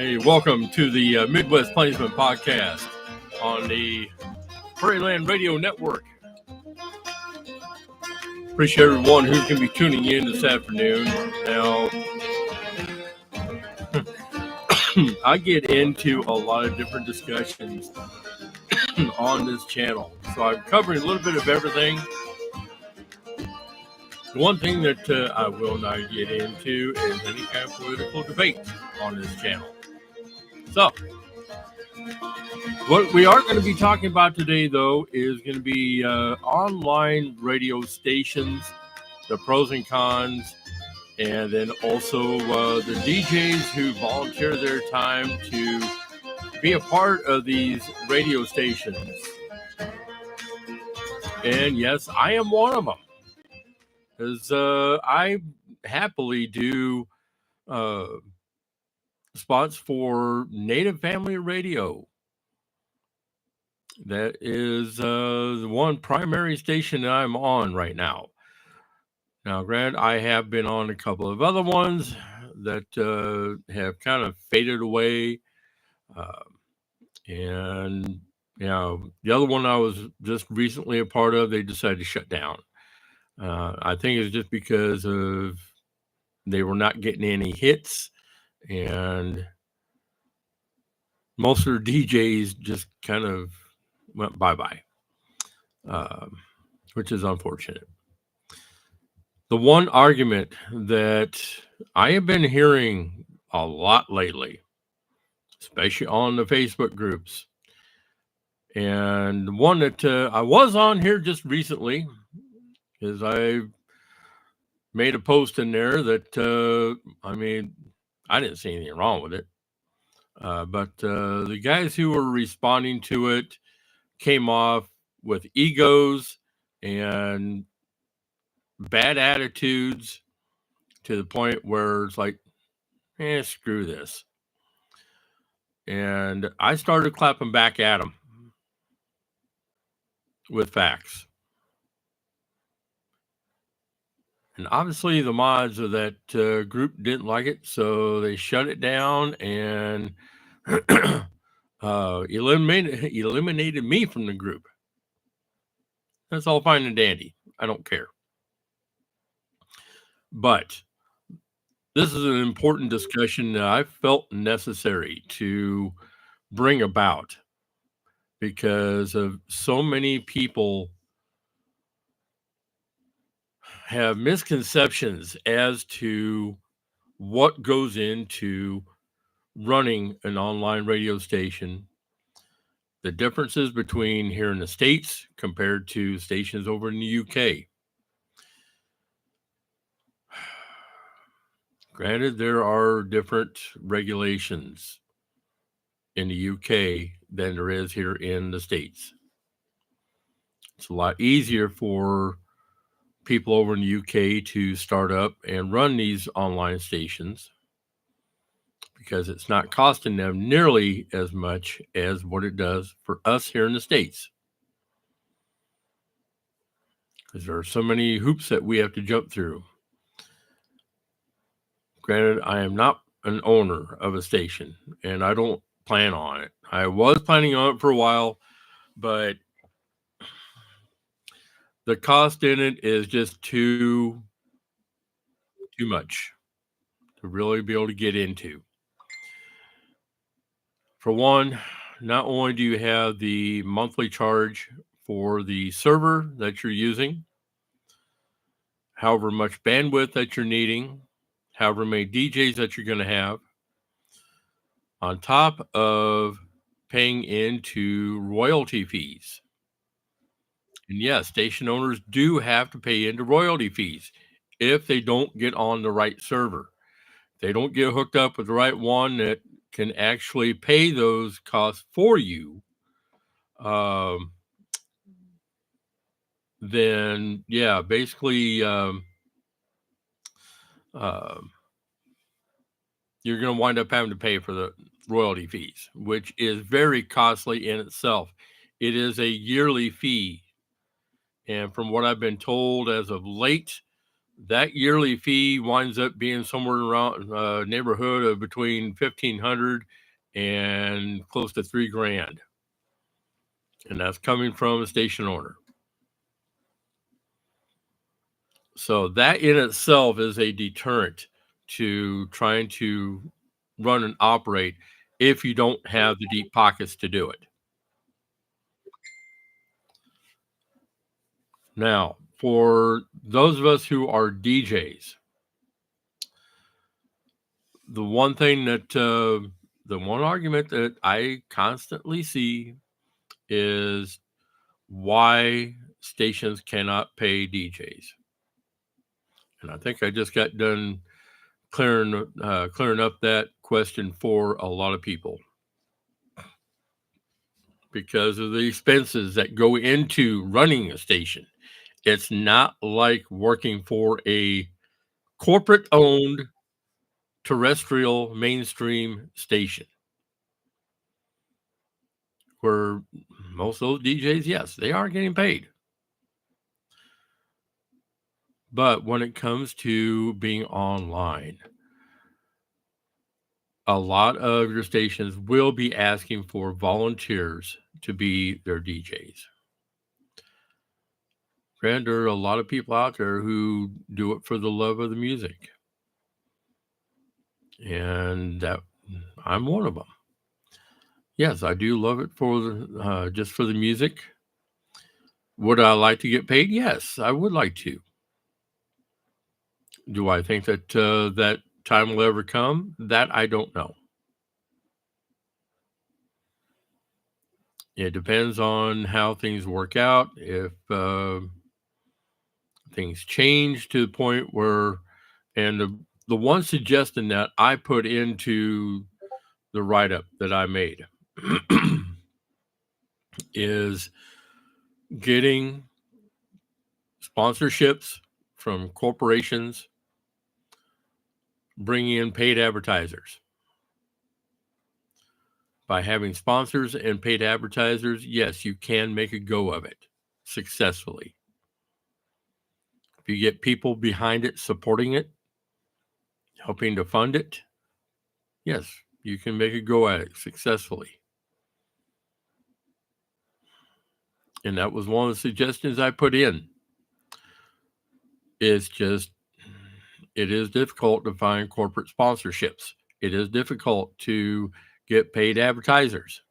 Hey, welcome to the Midwest Plainsman podcast on the Prairie Land Radio Network. Appreciate everyone who's going to be tuning in this afternoon. Now, I get into a lot of different discussions on this channel, so I'm covering a little bit of everything. The one thing that I will not get into is any kind of political debate on this channel. So, what we are going to be talking about today, though, is going to be online radio stations, the pros and cons, and then also the DJs who volunteer their time to be a part of these radio stations. And yes, I am one of them, because I happily do spots for Native Family Radio. That is the one primary station that I'm on right now. Now, granted, I have been on a couple of other ones that have kind of faded away. And, you know, the other one I was just recently a part of, they decided to shut down. I think it's just because of they were not getting any hits, and most of their DJs just kind of went bye-bye, which is unfortunate. The one argument that I have been hearing a lot lately, especially on the Facebook groups, and one that I was on here just recently, is I made a post in there that, I didn't see anything wrong with it. But the guys who were responding to it came off with egos and bad attitudes to the point where it's like, screw this. And I started clapping back at them with facts. And obviously the mods of that group didn't like it, so they shut it down and eliminated me from the group. That's all fine and dandy. I don't care. But this is an important discussion that I felt necessary to bring about because of so many people have misconceptions as to what goes into running an online radio station, the differences between here in the States compared to stations over in the UK. Granted, there are different regulations in the UK than there is here in the States. It's a lot easier for people over in the UK to start up and run these online stations because it's not costing them nearly as much as what it does for us here in the States. Because there are so many hoops that we have to jump through. Granted, I am not an owner of a station, and I don't plan on it. I was planning on it for a while, but the cost in it is just too much to really be able to get into. For one, not only do you have the monthly charge for the server that you're using, however much bandwidth that you're needing, however many DJs that you're going to have, on top of paying into royalty fees. And yes, station owners do have to pay into royalty fees if they don't get on the right server. If they don't get hooked up with the right one that can actually pay those costs for you, then yeah, basically you're going to wind up having to pay for the royalty fees, which is very costly in itself. It is a yearly fee. And from what I've been told as of late, that yearly fee winds up being somewhere around neighborhood of between 1,500 and close to $3,000, and that's coming from a station owner. So that in itself is a deterrent to trying to run and operate if you don't have the deep pockets to do it. Now, for those of us who are DJs, the one thing that the one argument that I constantly see is why stations cannot pay DJs. And I think I just got done clearing up that question for a lot of people because of the expenses that go into running a station. It's not like working for a corporate owned terrestrial mainstream station where most of those DJs, yes, they are getting paid. But when it comes to being online, a lot of your stations will be asking for volunteers to be their DJs. Granted, there are a lot of people out there who do it for the love of the music. And that I'm one of them. Yes, I do love it for just for the music. Would I like to get paid? Yes, I would like to. Do I think that that time will ever come? That I don't know. It depends on how things work out. If things change to the point where, and the one suggestion that I put into the write-up that I made is getting sponsorships from corporations, bringing in paid advertisers. By having sponsors and paid advertisers, yes, you can make a go of it successfully. If you get people behind it, supporting it, helping to fund it, yes, you can make a go at it successfully. And that was one of the suggestions I put in. It's just, it is difficult to find corporate sponsorships. It is difficult to get paid advertisers.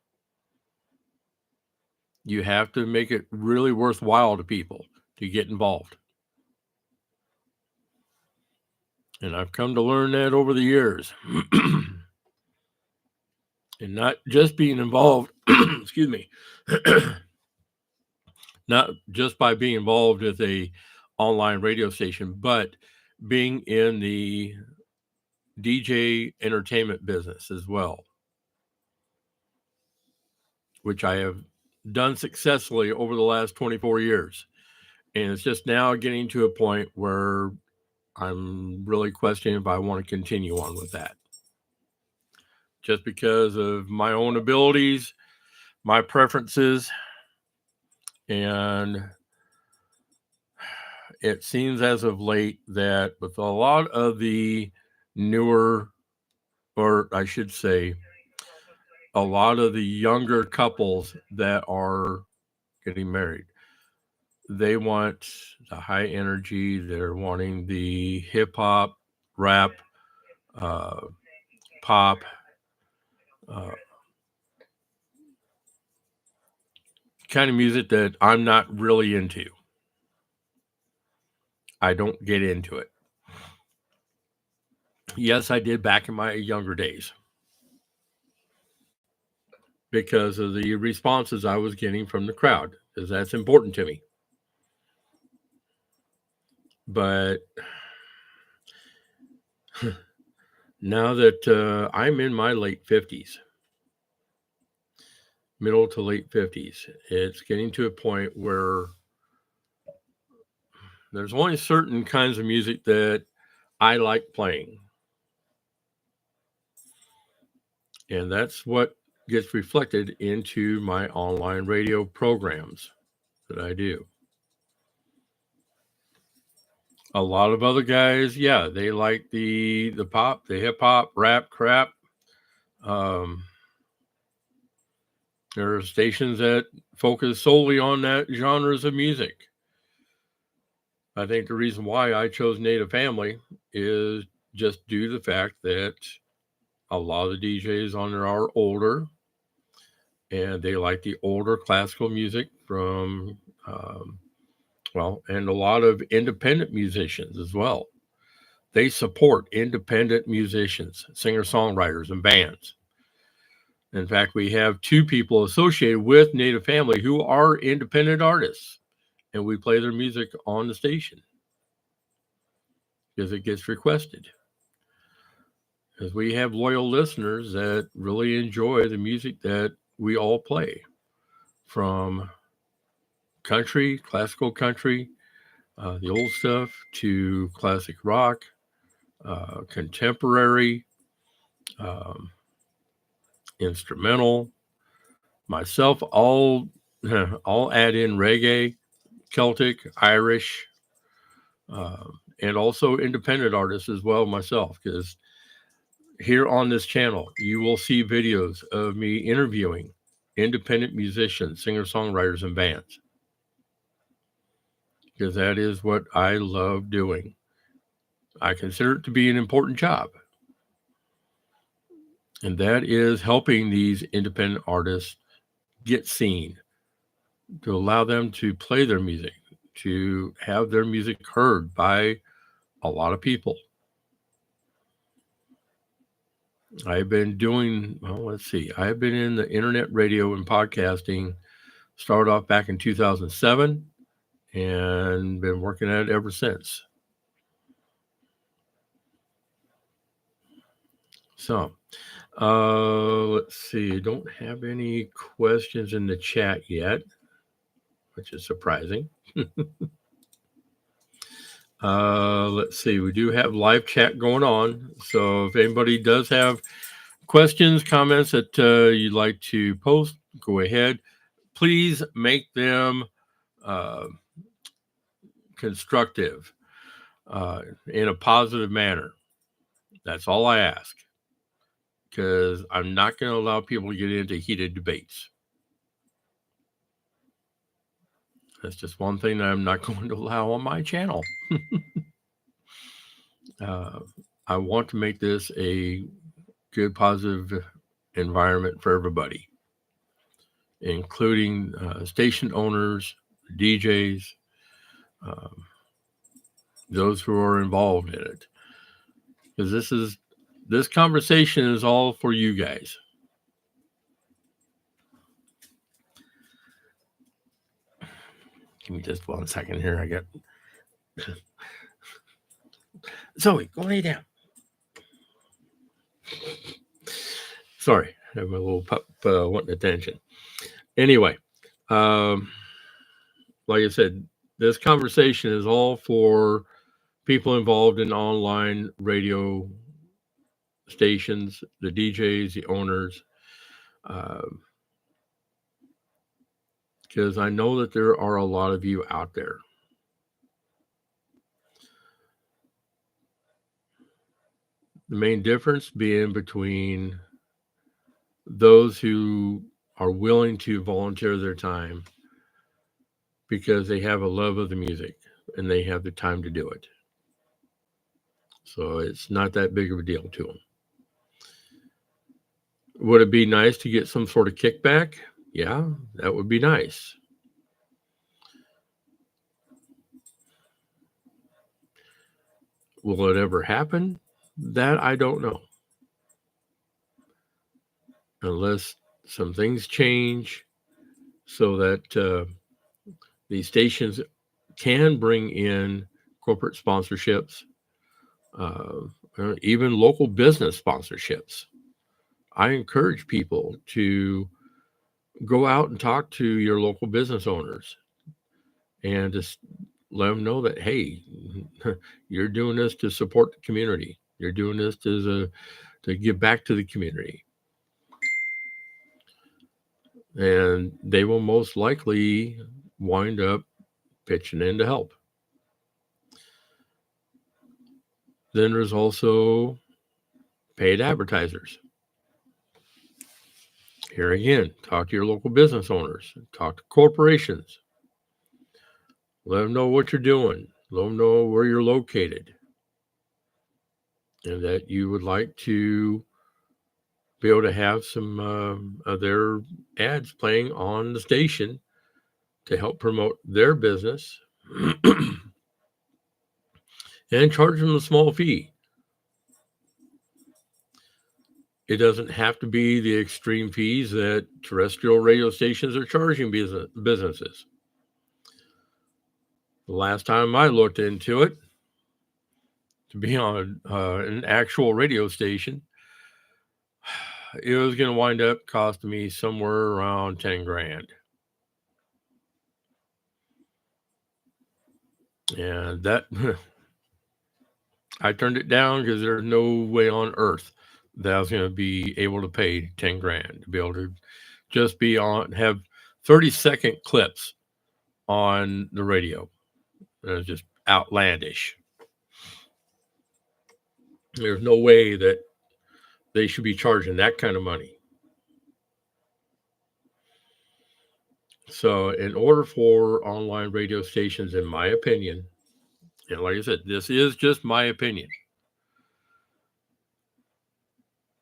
You have to make it really worthwhile to people to get involved. And I've come to learn that over the years. And not just being involved, excuse me, not just by being involved with a online radio station, but being in the DJ entertainment business as well, which I have done successfully over the last 24 years. And it's just now getting to a point where I'm really questioning if I want to continue on with that. Just because of my own abilities, my preferences, and it seems as of late that with a lot of the newer, or I should say, a lot of the younger couples that are getting married, they want the high energy, they're wanting the hip hop, rap, pop, uh, kind of music that I'm not really into. I don't get into it. Yes, I did back in my younger days because of the responses I was getting from the crowd, because that's important to me. But now that I'm in my late 50s, middle to late 50s, it's getting to a point where there's only certain kinds of music that I like playing. And that's what gets reflected into my online radio programs that I do. A lot of other guys, yeah, they like the pop, the hip hop, rap, crap. Um, there are stations that focus solely on that genres of music. I think the reason why I chose Native Family is just due to the fact that a lot of the DJs on there are older, and they like the older classical music from, and a lot of independent musicians as well. They support independent musicians, singer songwriters, and bands. In fact, we have two people associated with Native Family who are independent artists, and we play their music on the station because it gets requested. Because we have loyal listeners that really enjoy the music that we all play, from country, classical country, the old stuff, to classic rock, contemporary, um, instrumental. Myself, I'll add in reggae, Celtic, Irish, and also independent artists as well myself, because here on this channel, you will see videos of me interviewing independent musicians, singer-songwriters, and bands, because that is what I love doing. I consider it to be an important job, and that is helping these independent artists get seen, to allow them to play their music, to have their music heard by a lot of people. I've been doing, well, let's see, I've been in the internet radio and podcasting, started off back in 2007, and been working at it ever since. So, let's see, don't have any questions in the chat yet, which is surprising. Let's see, we do have live chat going on. So if anybody does have questions, comments that you'd like to post, go ahead. Please make them constructive, in a positive manner. That's all I ask, because I'm not going to allow people to get into heated debates. That's just one thing that I'm not going to allow on my channel. I want to make this a good, positive environment for everybody, including station owners, DJs, those who are involved in it. Because this conversation is all for you guys. Give me just 1 second here. I got Zoe, go lay down. Sorry, I have my little pup wanting attention. Anyway, like I said, this conversation is all for people involved in online radio stations, the DJs, the owners, because I know that there are a lot of you out there. The main difference being between those who are willing to volunteer their time because they have a love of the music and they have the time to do it. So it's not that big of a deal to them. Would it be nice to get some sort of kickback? Yeah, that would be nice. Will it ever happen? That I don't know. Unless some things change so that these stations can bring in corporate sponsorships, even local business sponsorships. I encourage people to go out and talk to your local business owners and just let them know that, hey, you're doing this to support the community. You're doing this to give back to the community. And they will most likely wind up pitching in to help. Then there's also paid advertisers. Here again, talk to your local business owners, talk to corporations, let them know what you're doing, let them know where you're located, and that you would like to be able to have some of their ads playing on the station to help promote their business and charge them a small fee. It doesn't have to be the extreme fees that terrestrial radio stations are charging businesses. The last time I looked into it, to be on an actual radio station, it was going to wind up costing me somewhere around 10 grand. And that, I turned it down because there's no way on earth that I was going to be able to pay 10 grand to be able to just be on, have 30-second clips on the radio. It was just outlandish. There's no way that they should be charging that kind of money. So, in order for online radio stations, in my opinion, and like I said, this is just my opinion.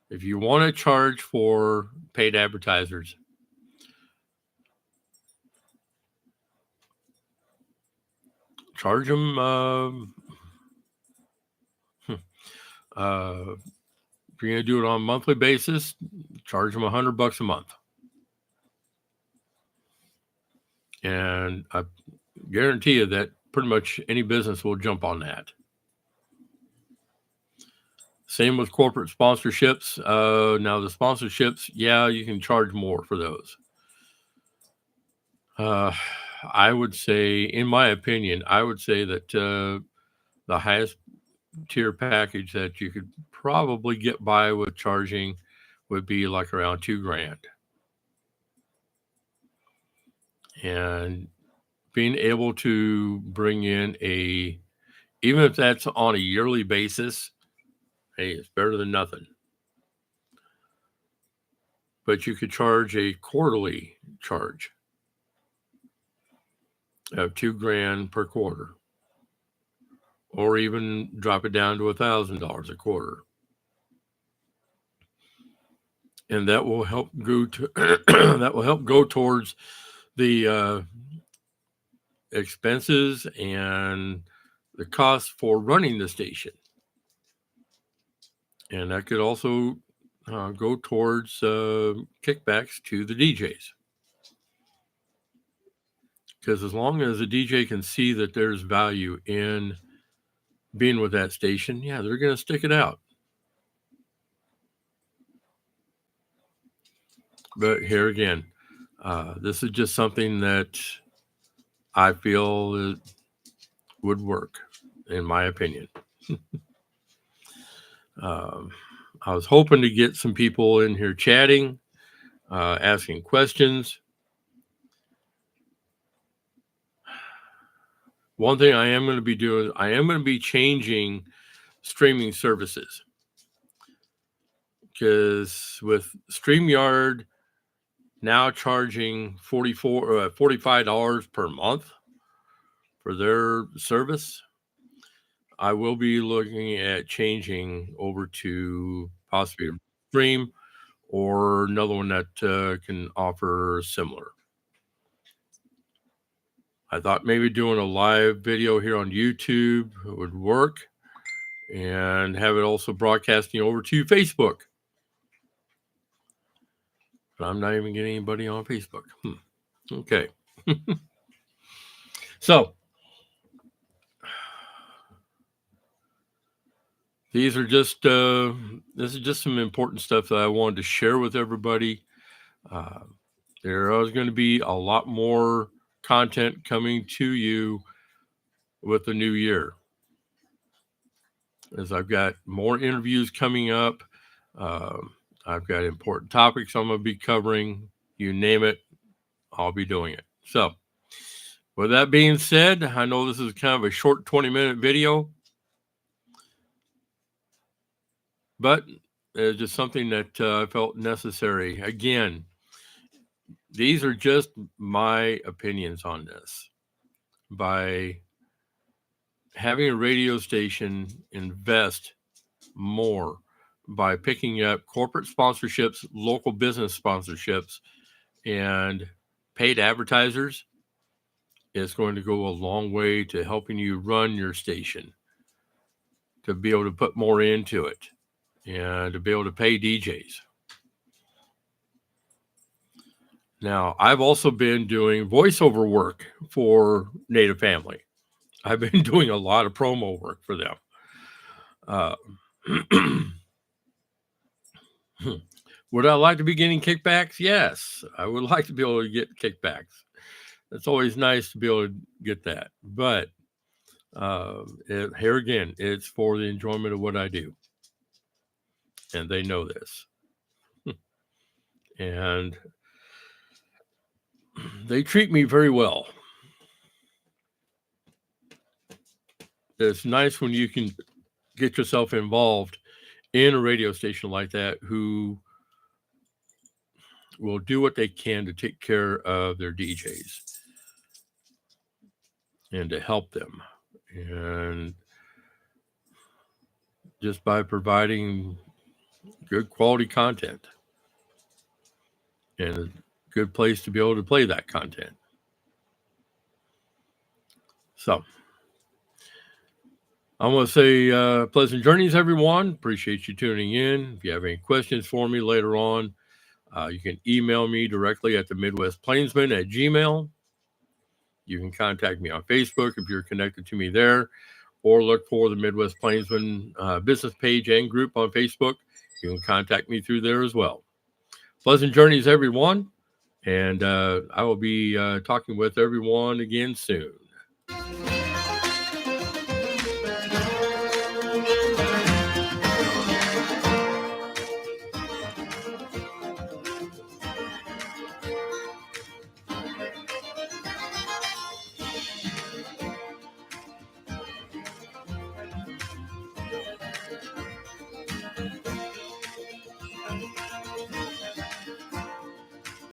If you want to charge for paid advertisers, charge them. If you're going to do it on a monthly basis, charge them $100 a month. And I guarantee you that pretty much any business will jump on that. Same with corporate sponsorships. Now the sponsorships, yeah, you can charge more for those. I would say, in my opinion, I would say that the highest tier package that you could probably get by with charging would be like around 2 grand. And being able to bring in even if that's on a yearly basis, hey, it's better than nothing. But you could charge a quarterly charge of 2 grand per quarter, or even drop it down to $1,000 a quarter. And that will help go towards the expenses and the cost for running the station. And that could also go towards kickbacks to the DJs. Because as long as the DJ can see that there's value in being with that station, yeah, they're going to stick it out. But here again, this is just something that I feel would work, in my opinion. I was hoping to get some people in here chatting, asking questions. One thing I am going to be doing, I am going to be changing streaming services. Because with StreamYard now charging $45 per month for their service, I will be looking at changing over to possibly a Stream or another one that can offer similar. I thought maybe doing a live video here on YouTube would work, and have it also broadcasting over to Facebook. But I'm not even getting anybody on Facebook. Okay. So these are just this is just some important stuff that I wanted to share with everybody. There is going to be a lot more content coming to you with the new year, as I've got more interviews coming up. I've got important topics I'm going to be covering. You name it, I'll be doing it. So with that being said, I know this is kind of a short 20-minute video. but it's just something that I felt necessary. Again, these are just my opinions on this. By having a radio station invest more by picking up corporate sponsorships, local business sponsorships, and paid advertisers, it's going to go a long way to helping you run your station, to be able to put more into it, and to be able to pay DJs. Now, I've also been doing voiceover work for Native Family. I've been doing a lot of promo work for them. Would I like to be getting kickbacks? Yes, I would like to be able to get kickbacks. It's always nice to be able to get that. But here again, it's for the enjoyment of what I do. And they know this. And they treat me very well. It's nice when you can get yourself involved in a radio station like that who will do what they can to take care of their DJs and to help them. And just by providing good quality content and a good place to be able to play that content. So I want to say pleasant journeys, everyone. Appreciate you tuning in. If you have any questions for me later on, you can email me directly at the Midwest Plainsman at Gmail. You can contact me on Facebook if you're connected to me there, or look for the Midwest Plainsman business page and group on Facebook. You can contact me through there as well. Pleasant journeys, everyone. And I will be talking with everyone again soon.